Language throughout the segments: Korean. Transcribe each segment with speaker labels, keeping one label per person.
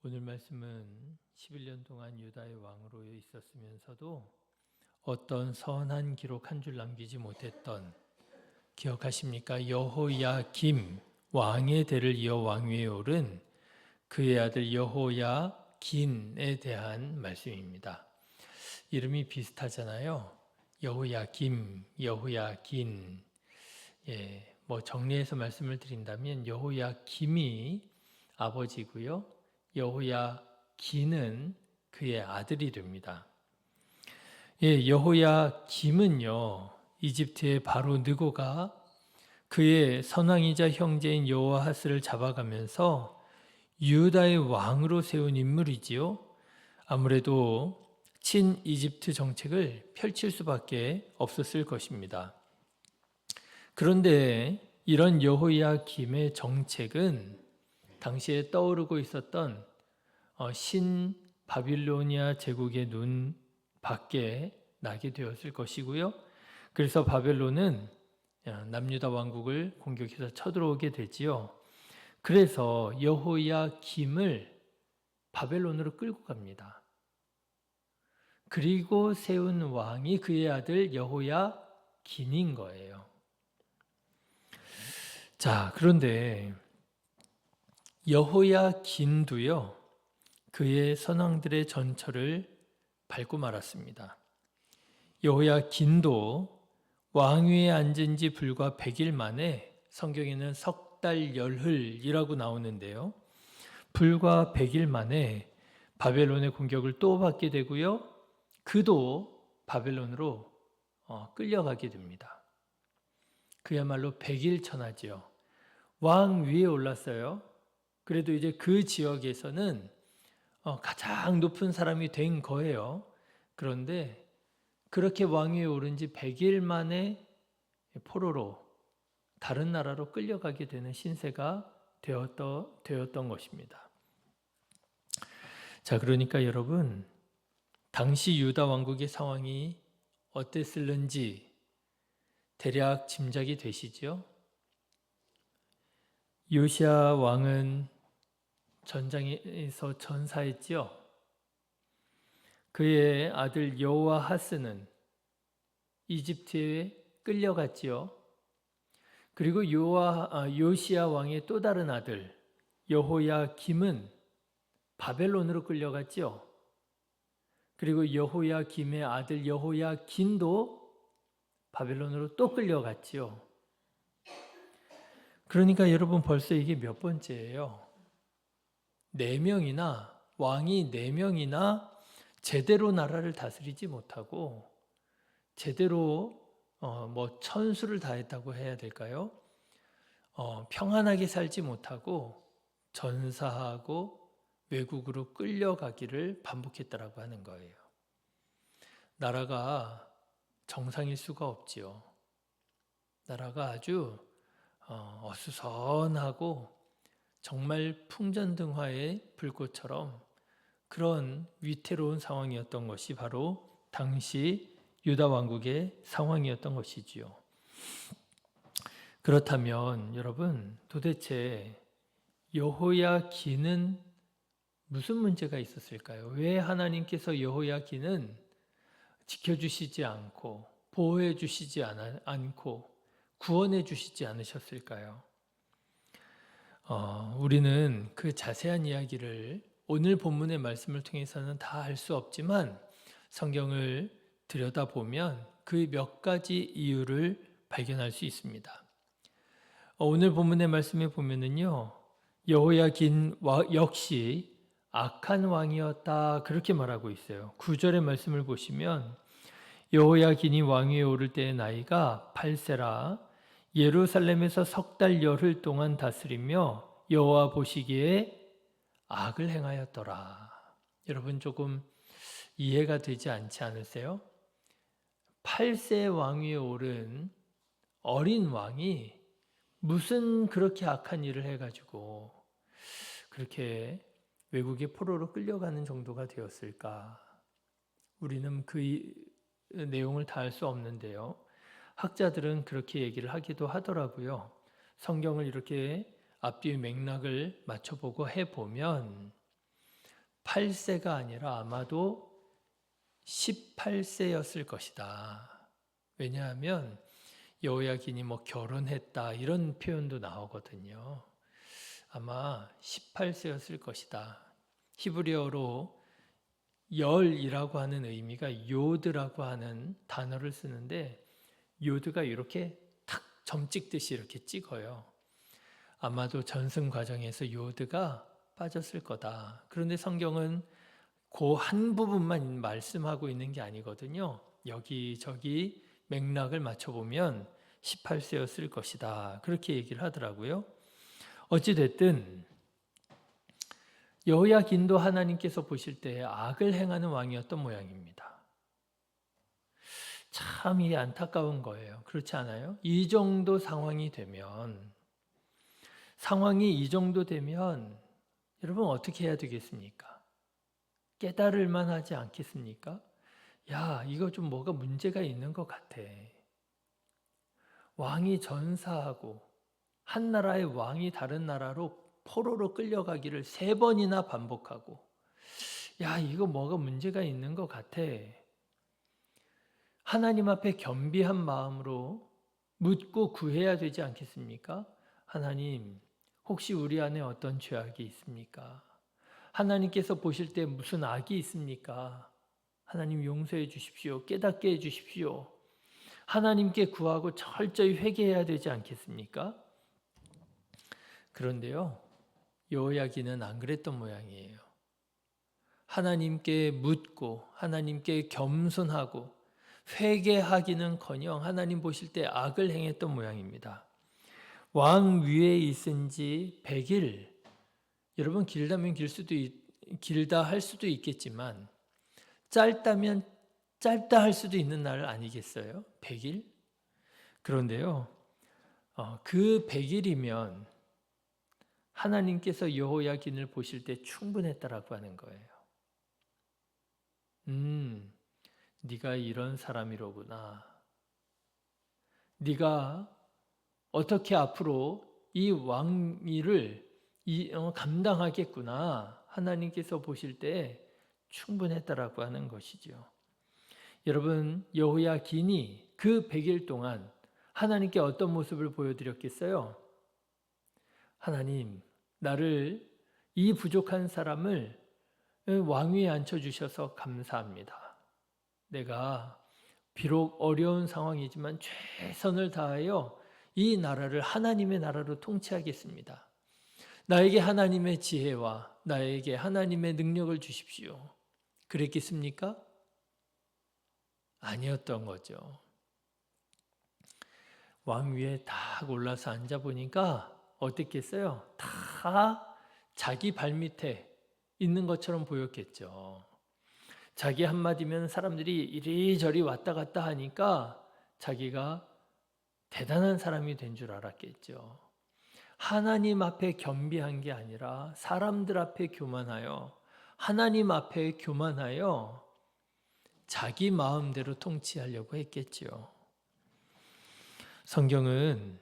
Speaker 1: 오늘 말씀은 11년 동안 유다의 왕으로 있었으면서도 어떤 선한 기록 한 줄 남기지 못했던, 기억하십니까? 여호야김 왕의 대를 이어 왕위에 오른 그의 아들 여호야긴에 대한 말씀입니다. 이름이 비슷하잖아요. 여호야김, 여호야긴. 정리해서 말씀을 드린다면 여호야김이 아버지고요. 여호야긴은 그의 아들이 됩니다. 여호야김은요, 이집트의 바로 느고가 그의 선왕이자 형제인 여호아하스를 잡아가면서 유다의 왕으로 세운 인물이지요. 아무래도 친 이집트 정책을 펼칠 수밖에 없었을 것입니다. 그런데 이런 여호야김의 정책은 당시에 떠오르고 있었던 신 바빌로니아 제국의 눈 밖에 나게 되었을 것이고요. 그래서 바벨론은 남유다 왕국을 공격해서 쳐들어오게 되지요. 그래서 여호야김을 바벨론으로 끌고 갑니다. 그리고 세운 왕이 그의 아들 여호야긴인 거예요. 자, 그런데 여호야긴도요, 그의 선왕들의 전철을 밟고 말았습니다. 여호야긴도 왕위에 앉은 지 불과 100일 만에, 성경에는 석 달 열흘이라고 나오는데요. 불과 100일 만에 바벨론의 공격을 또 받게 되고요. 그도 바벨론으로 끌려가게 됩니다. 그야말로 100일 천하지요. 왕 위에 올랐어요. 그래도 이제 그 지역에서는 가장 높은 사람이 된 거예요. 그런데 그렇게 왕위에 오른 지 100일 만에 포로로 다른 나라로 끌려가게 되는 신세가 되었던 것입니다. 자, 그러니까 여러분, 당시 유다 왕국의 상황이 어땠을는지 대략 짐작이 되시죠? 요시야 왕은 전장에서 전사했지요. 그의 아들 여호아하스는 이집트에 끌려갔지요. 그리고 요시야 왕의 또 다른 아들 여호야김은 바벨론으로 끌려갔지요. 그리고 여호야김의 아들 여호야긴도 바벨론으로 또 끌려갔지요. 그러니까 여러분, 벌써 이게 몇 번째예요? 4명이나, 왕이 4명이나 제대로 나라를 다스리지 못하고 제대로 천수를 다했다고 해야 될까요? 평안하게 살지 못하고 전사하고 외국으로 끌려가기를 반복했다라고 하는 거예요. 나라가 정상일 수가 없지요. 나라가 아주 어수선하고 정말 풍전등화의 불꽃처럼 그런 위태로운 상황이었던 것이 바로 당시 유다 왕국의 상황이었던 것이지요. 그렇다면 여러분, 도대체 여호야긴은 무슨 문제가 있었을까요? 왜 하나님께서 여호야긴은 지켜주시지 않고 보호해 주시지 않고 구원해 주시지 않으셨을까요? 우리는 그 자세한 이야기를 오늘 본문의 말씀을 통해서는 다 알 수 없지만 성경을 들여다보면 그 몇 가지 이유를 발견할 수 있습니다. 오늘 본문의 말씀에 보면은요, 여호야긴 역시 악한 왕이었다, 그렇게 말하고 있어요. 9절의 말씀을 보시면 여호야긴이 왕위에 오를 때의 나이가 8세라 예루살렘에서 석 달 열흘 동안 다스리며 여호와 보시기에 악을 행하였더라. 여러분, 조금 이해가 되지 않지 않으세요? 8세 왕위에 오른 어린 왕이 무슨 그렇게 악한 일을 해가지고 그렇게 외국의 포로로 끌려가는 정도가 되었을까? 우리는 그 내용을 다 알 수 없는데요. 학자들은 그렇게 얘기를 하기도 하더라고요. 성경을 이렇게 앞뒤 맥락을 맞춰보고 해보면 8세가 아니라 아마도 18세였을 것이다. 왜냐하면 여호야긴이 뭐 결혼했다 이런 표현도 나오거든요. 아마 18세였을 것이다. 히브리어로 열이라고 하는 의미가 요드라고 하는 단어를 쓰는데 요드가 이렇게 탁 점 찍듯이 이렇게 찍어요. 아마도 전승 과정에서 요드가 빠졌을 거다. 그런데 성경은 그 한 부분만 말씀하고 있는 게 아니거든요. 여기저기 맥락을 맞춰보면 18세였을 것이다. 그렇게 얘기를 하더라고요. 어찌됐든 여호야긴도 하나님께서 보실 때 악을 행하는 왕이었던 모양입니다. 참 이게 안타까운 거예요. 그렇지 않아요? 이 정도 상황이 이 정도 되면 여러분 어떻게 해야 되겠습니까? 깨달을 만하지 않겠습니까? 야, 이거 좀 뭐가 문제가 있는 것 같아. 왕이 전사하고 한 나라의 왕이 다른 나라로 포로로 끌려가기를 3번이나 반복하고 야, 이거 뭐가 문제가 있는 것 같아. 하나님 앞에 겸비한 마음으로 묻고 구해야 되지 않겠습니까? 하나님, 혹시 우리 안에 어떤 죄악이 있습니까? 하나님께서 보실 때 무슨 악이 있습니까? 하나님 용서해 주십시오. 깨닫게 해 주십시오. 하나님께 구하고 철저히 회개해야 되지 않겠습니까? 그런데요, 여호야긴은 안 그랬던 모양이에요. 하나님께 묻고 하나님께 겸손하고 회개하기는커녕 하나님 보실 때 악을 행했던 모양입니다. 왕 위에 있은 지 100일, 여러분 길다면 길다 할 수도 있겠지만 짧다면 짧다 할 수도 있는 날 아니겠어요? 100일? 그런데요, 그 100일이면 하나님께서 여호야긴을 보실 때 충분했다라고 하는 거예요. 네가 이런 사람이로구나. 네가 어떻게 앞으로 이 왕위를 감당하겠구나. 하나님께서 보실 때 충분했다라고 하는 것이죠. 여러분, 여호야긴이 그 100일 동안 하나님께 어떤 모습을 보여드렸겠어요? 하나님, 나를 이 부족한 사람을 왕위에 앉혀주셔서 감사합니다. 내가 비록 어려운 상황이지만 최선을 다하여 이 나라를 하나님의 나라로 통치하겠습니다. 나에게 하나님의 지혜와 나에게 하나님의 능력을 주십시오. 그랬겠습니까? 아니었던 거죠. 왕위에 딱 올라서 앉아보니까 어땠겠어요? 다 자기 발밑에 있는 것처럼 보였겠죠. 자기 한마디면 사람들이 이리저리 왔다 갔다 하니까 자기가 대단한 사람이 된 줄 알았겠죠. 하나님 앞에 겸비한 게 아니라 사람들 앞에 교만하여 하나님 앞에 교만하여 자기 마음대로 통치하려고 했겠죠. 성경은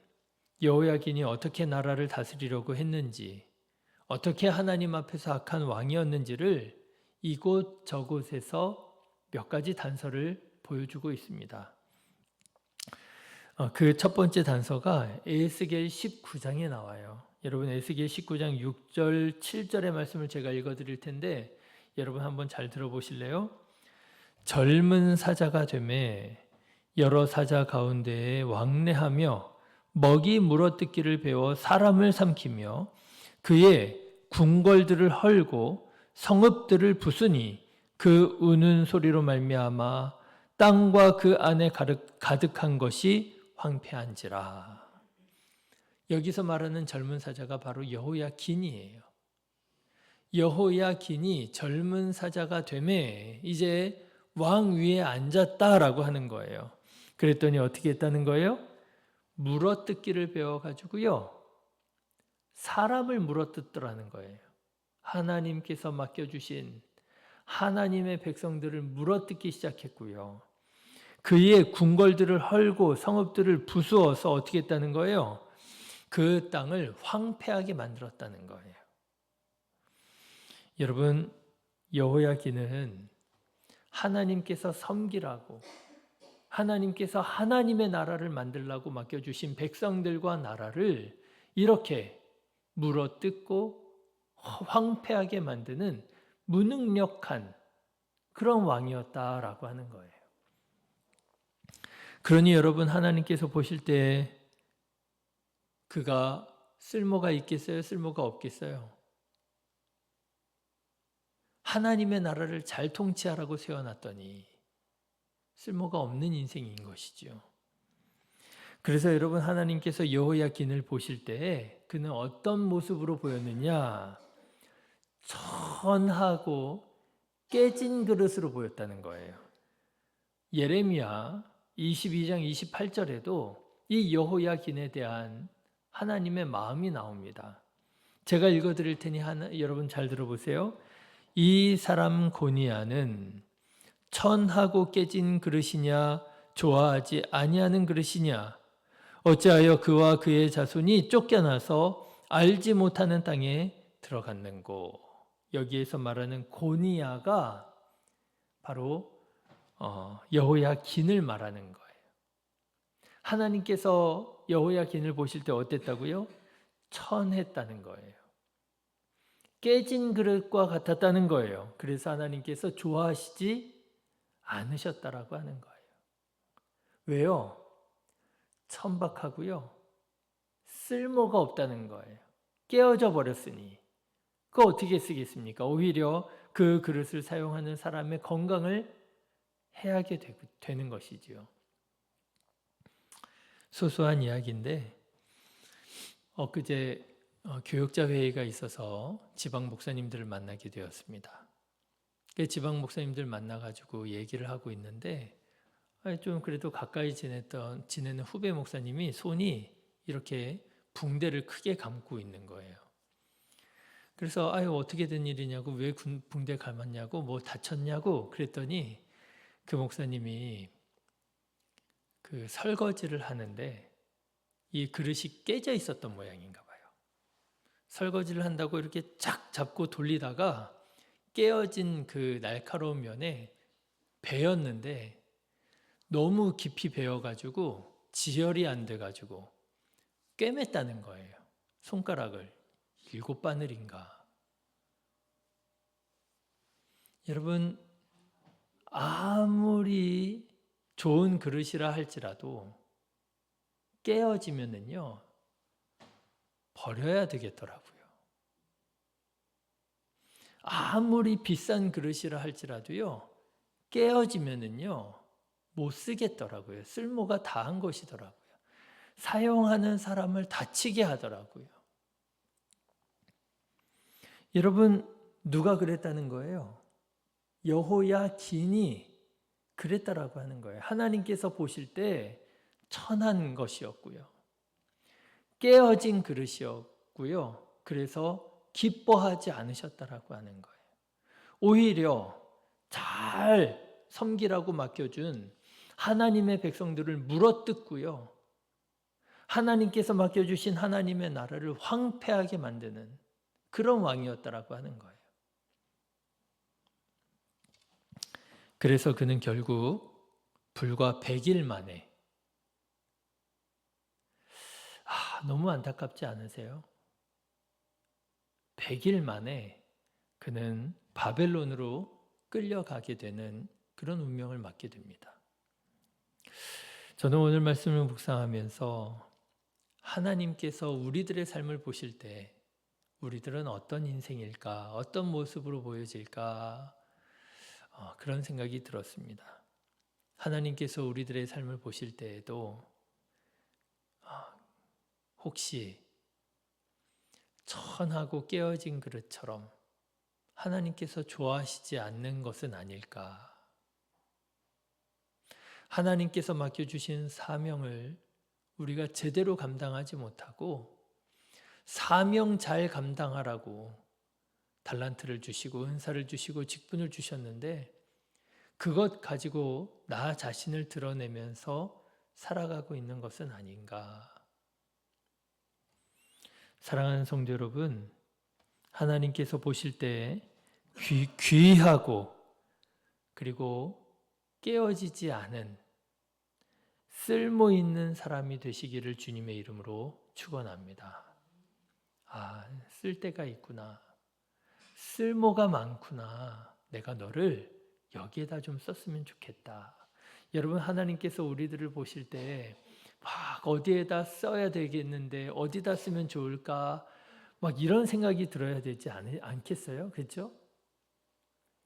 Speaker 1: 여호야긴이 어떻게 나라를 다스리려고 했는지, 어떻게 하나님 앞에서 악한 왕이었는지를 이곳 저곳에서 몇 가지 단서를 보여주고 있습니다. 그 첫 번째 단서가 에스겔 19장에 나와요. 여러분 에스겔 19장 6절 7절의 말씀을 제가 읽어드릴 텐데 여러분 한번 잘 들어보실래요? 젊은 사자가 되매 여러 사자 가운데에 왕래하며 먹이 물어뜯기를 배워 사람을 삼키며 그의 궁궐들을 헐고 성읍들을 부수니 그 우는 소리로 말미암아 땅과 그 안에 가득한 것이 황폐한지라. 여기서 말하는 젊은 사자가 바로 여호야긴이에요. 여호야긴이 젊은 사자가 되매 이제 왕 위에 앉았다라고 하는 거예요. 그랬더니 어떻게 했다는 거예요? 물어뜯기를 배워가지고요. 사람을 물어뜯더라는 거예요. 하나님께서 맡겨주신 하나님의 백성들을 물어뜯기 시작했고요. 그의 궁궐들을 헐고 성읍들을 부수어서 어떻게 했다는 거예요? 그 땅을 황폐하게 만들었다는 거예요. 여러분, 여호야긴은 하나님께서 섬기라고, 하나님께서 하나님의 나라를 만들라고 맡겨주신 백성들과 나라를 이렇게 물어뜯고 황폐하게 만드는 무능력한 그런 왕이었다라고 하는 거예요. 그러니 여러분, 하나님께서 보실 때 그가 쓸모가 있겠어요? 쓸모가 없겠어요? 하나님의 나라를 잘 통치하라고 세워놨더니 쓸모가 없는 인생인 것이죠. 그래서 여러분, 하나님께서 여호야긴을 보실 때 그는 어떤 모습으로 보였느냐? 천하고 깨진 그릇으로 보였다는 거예요. 예레미야 22장 28절에도 이 여호야긴에 대한 하나님의 마음이 나옵니다. 제가 읽어드릴 테니 여러분 잘 들어보세요. 이 사람 고니야는 천하고 깨진 그릇이냐 좋아하지 아니하는 그릇이냐 어찌하여 그와 그의 자손이 쫓겨나서 알지 못하는 땅에 들어갔는고. 여기에서 말하는 고니야가 바로 여호야긴을 말하는 거예요. 하나님께서 여호야긴을 보실 때 어땠다고요? 천했다는 거예요. 깨진 그릇과 같았다는 거예요. 그래서 하나님께서 좋아하시지 않으셨다라고 하는 거예요. 왜요? 천박하고요. 쓸모가 없다는 거예요. 깨어져 버렸으니. 그거 어떻게 쓰겠습니까? 오히려 그 그릇을 사용하는 사람의 건강을 해하게 되는 것이지요. 소소한 이야기인데 엊그제 교역자 회의가 있어서 지방 목사님들을 만나게 되었습니다. 지방 목사님들 만나가지고 얘기를 하고 있는데 좀 그래도 가까이 지내는 후배 목사님이 손이 이렇게 붕대를 크게 감고 있는 거예요. 그래서 어떻게 된 일이냐고, 왜 붕대 감았냐고, 뭐 다쳤냐고 그랬더니 그 목사님이 그 설거지를 하는데 이 그릇이 깨져 있었던 모양인가 봐요. 설거지를 한다고 이렇게 쫙 잡고 돌리다가 깨어진 그 날카로운 면에 베었는데 너무 깊이 베어가지고 지혈이 안 돼가지고 꿰맸다는 거예요. 손가락을 7바늘인가. 여러분, 아무리 좋은 그릇이라 할지라도 깨어지면은요 버려야 되겠더라고요. 아무리 비싼 그릇이라 할지라도요 깨어지면은요 못 쓰겠더라고요. 쓸모가 다한 것이더라고요. 사용하는 사람을 다치게 하더라고요. 여러분, 누가 그랬다는 거예요? 여호야긴이 그랬다라고 하는 거예요. 하나님께서 보실 때 천한 것이었고요. 깨어진 그릇이었고요. 그래서 기뻐하지 않으셨다라고 하는 거예요. 오히려 잘 섬기라고 맡겨준 하나님의 백성들을 물어뜯고요. 하나님께서 맡겨주신 하나님의 나라를 황폐하게 만드는 그런 왕이었다라고 하는 거예요. 그래서 그는 결국 불과 100일 만에 너무 안타깝지 않으세요? 100일 만에 그는 바벨론으로 끌려가게 되는 그런 운명을 맞게 됩니다. 저는 오늘 말씀을 묵상하면서 하나님께서 우리들의 삶을 보실 때 우리들은 어떤 인생일까? 어떤 모습으로 보여질까? 그런 생각이 들었습니다. 하나님께서 우리들의 삶을 보실 때에도 혹시 천하고 깨어진 그릇처럼 하나님께서 좋아하시지 않는 것은 아닐까? 하나님께서 맡겨주신 사명을 우리가 제대로 감당하지 못하고 사명 잘 감당하라고 달란트를 주시고 은사를 주시고 직분을 주셨는데 그것 가지고 나 자신을 드러내면서 살아가고 있는 것은 아닌가? 사랑하는 성도 여러분, 하나님께서 보실 때 귀하고 그리고 깨어지지 않은 쓸모 있는 사람이 되시기를 주님의 이름으로 축원합니다. 쓸 데가 있구나. 쓸모가 많구나. 내가 너를 여기에다 좀 썼으면 좋겠다. 여러분, 하나님께서 우리들을 보실 때 막 어디에다 써야 되겠는데 어디다 쓰면 좋을까? 막 이런 생각이 들어야 되지 않겠어요? 그렇죠?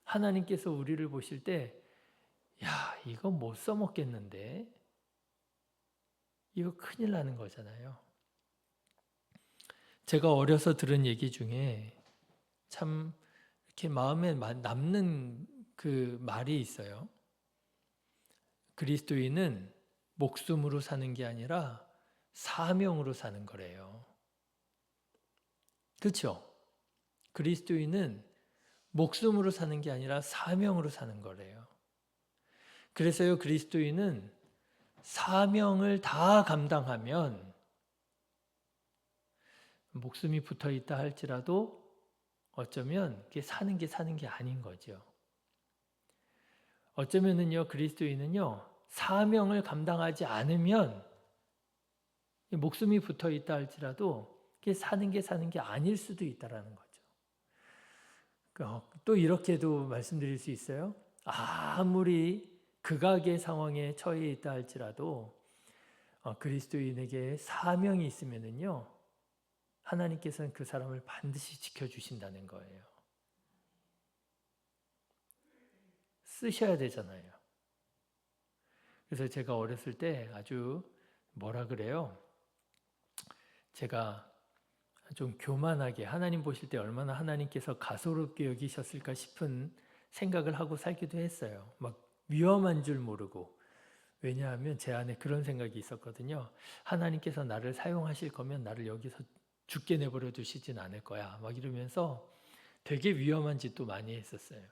Speaker 1: 하나님께서 우리를 보실 때 이거 못 써먹겠는데? 이거 큰일 나는 거잖아요. 제가 어려서 들은 얘기 중에 참 이렇게 마음에 남는 그 말이 있어요. 그리스도인은 목숨으로 사는 게 아니라 사명으로 사는 거래요. 그렇죠? 그리스도인은 목숨으로 사는 게 아니라 사명으로 사는 거래요. 그래서요, 그리스도인은 사명을 다 감당하면 목숨이 붙어 있다 할지라도 어쩌면 그게 사는 게 아닌 거죠. 어쩌면은요, 그리스도인은요, 사명을 감당하지 않으면 목숨이 붙어 있다 할지라도 그게 사는 게 아닐 수도 있다라는 거죠. 또 이렇게도 말씀드릴 수 있어요. 아무리 극악의 상황에 처해 있다 할지라도 그리스도인에게 사명이 있으면은요, 하나님께서는 그 사람을 반드시 지켜주신다는 거예요. 쓰셔야 되잖아요. 그래서 제가 어렸을 때 아주 뭐라 그래요? 제가 좀 교만하게 하나님 보실 때 얼마나 하나님께서 가소롭게 여기셨을까 싶은 생각을 하고 살기도 했어요. 막 위험한 줄 모르고. 왜냐하면 제 안에 그런 생각이 있었거든요. 하나님께서 나를 사용하실 거면 나를 여기서 죽게 내버려 두시진 않을 거야. 막 이러면서 되게 위험한 짓도 많이 했었어요.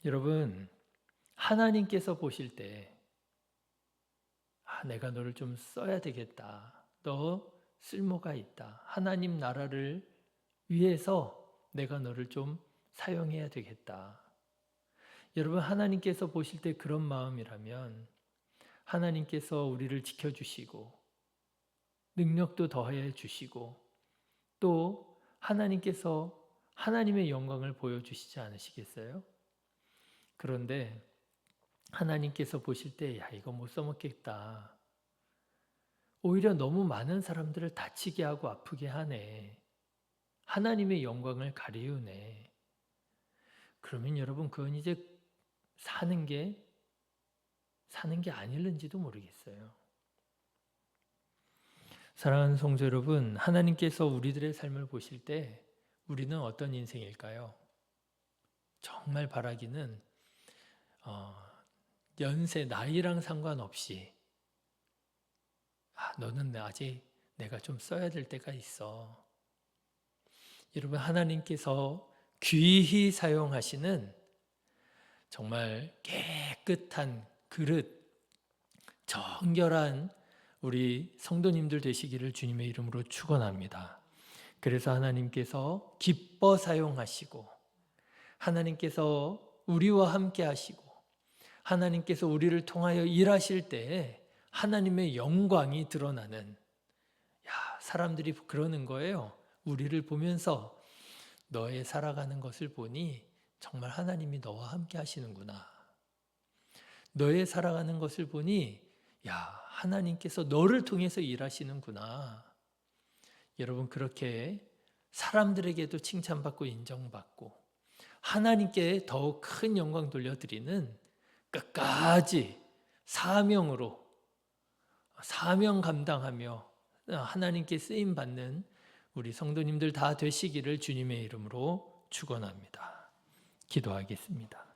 Speaker 1: 여러분, 하나님께서 보실 때 내가 너를 좀 써야 되겠다. 너 쓸모가 있다. 하나님 나라를 위해서 내가 너를 좀 사용해야 되겠다. 여러분, 하나님께서 보실 때 그런 마음이라면 하나님께서 우리를 지켜주시고 능력도 더해 주시고 또 하나님께서 하나님의 영광을 보여주시지 않으시겠어요? 그런데 하나님께서 보실 때 이거 못 써먹겠다. 오히려 너무 많은 사람들을 다치게 하고 아프게 하네. 하나님의 영광을 가리우네. 그러면 여러분 그건 이제 사는 게 아닐는지도 모르겠어요. 사랑하는 성도 여러분, 하나님께서 우리들의 삶을 보실 때 우리는 어떤 인생일까요? 정말 바라기는 연세, 나이랑 상관없이 너는 아직 내가 좀 써야 될 때가 있어. 여러분, 하나님께서 귀히 사용하시는 정말 깨끗한 그릇, 정결한 우리 성도님들 되시기를 주님의 이름으로 축원합니다. 그래서 하나님께서 기뻐 사용하시고 하나님께서 우리와 함께 하시고 하나님께서 우리를 통하여 일하실 때 하나님의 영광이 드러나는 사람들이 그러는 거예요. 우리를 보면서 너의 살아가는 것을 보니 정말 하나님이 너와 함께 하시는구나. 너의 살아가는 것을 보니 하나님께서 너를 통해서 일하시는구나. 여러분 그렇게 사람들에게도 칭찬받고 인정받고 하나님께 더욱 큰 영광 돌려드리는 끝까지 사명으로 사명 감당하며 하나님께 쓰임 받는 우리 성도님들 다 되시기를 주님의 이름으로 축원합니다. 기도하겠습니다.